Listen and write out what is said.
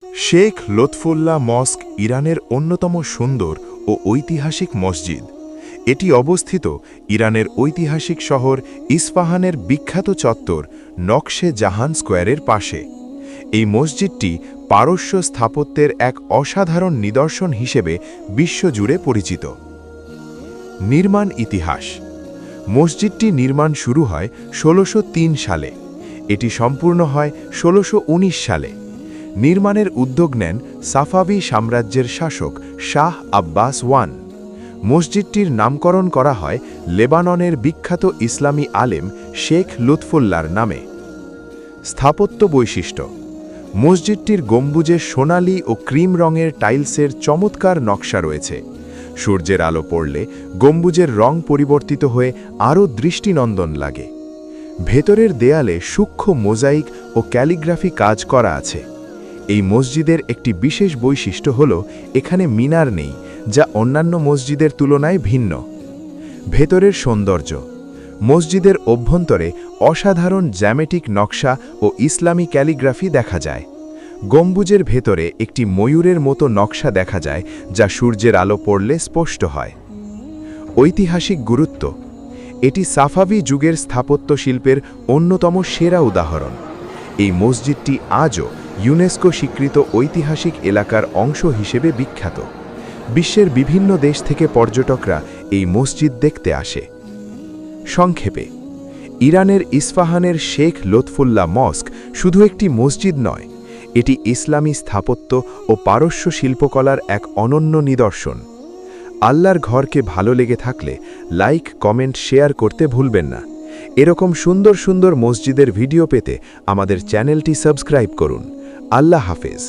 শেখ লুৎফুল্লাহ মস্ক ইরানের অন্যতম সুন্দর ও ঐতিহাসিক মসজিদ। এটি অবস্থিত ইরানের ঐতিহাসিক শহর ইস্পাহানের বিখ্যাত চত্বর নকশে জাহান স্কোয়ারের পাশে। এই মসজিদটি পারস্য স্থাপত্যের এক অসাধারণ নিদর্শন হিসেবে বিশ্বজুড়ে পরিচিত। নির্মাণ ইতিহাস। মসজিদটি নির্মাণ শুরু হয় ১৬০৩ সালে। এটি সম্পূর্ণ হয় ১৬১৯ সালে। নির্মাণের উদ্যোগ নেন সাফাভি সাম্রাজ্যের শাসক শাহ আব্বাস ওয়ান। মসজিদটির নামকরণ করা হয় লেবাননের বিখ্যাত ইসলামী আলেম শেখ লুৎফুল্লাহর নামে। স্থাপত্য বৈশিষ্ট্য। মসজিদটির গম্বুজে সোনালি ও ক্রিম রঙের টাইলসের চমৎকার নকশা রয়েছে। সূর্যের আলো পড়লে গম্বুজের রং পরিবর্তিত হয়ে আরও দৃষ্টিনন্দন লাগে। ভেতরের দেয়ালে সূক্ষ্ম মোজাইক ও ক্যালিগ্রাফি কাজ করা আছে। এই মসজিদের একটি বিশেষ বৈশিষ্ট্য হল এখানে মিনার নেই, যা অন্যান্য মসজিদের তুলনায় ভিন্ন। ভেতরের সৌন্দর্য। মসজিদের অভ্যন্তরে অসাধারণ জ্যামেটিক নকশা ও ইসলামী ক্যালিগ্রাফি দেখা যায়। গম্বুজের ভেতরে একটি ময়ূরের মতো নকশা দেখা যায়, যা সূর্যের আলো পড়লে স্পষ্ট হয়। ঐতিহাসিক গুরুত্ব। এটি সাফাভি যুগের স্থাপত্য শিল্পের অন্যতম সেরা উদাহরণ। এই মসজিদটি আজও ইউনেস্কো স্বীকৃত ঐতিহাসিক এলাকার অংশ হিসেবে বিখ্যাত। বিশ্বের বিভিন্ন দেশ থেকে পর্যটকরা এই মসজিদ দেখতে আসে। সংক্ষেপে, ইরানের ইস্পাহানের শেখ লুৎফুল্লাহ মস্ক শুধু একটি মসজিদ নয়, এটি ইসলামী স্থাপত্য ও পারস্য শিল্পকলার এক অনন্য নিদর্শন। আল্লাহর ঘরকে ভালো লেগে থাকলে লাইক, কমেন্ট, শেয়ার করতে ভুলবেন না। এরকম সুন্দর সুন্দর মসজিদের ভিডিও পেতে আমাদের চ্যানেলটি সাবস্ক্রাইব করুন। আল্লাহ হাফেজ।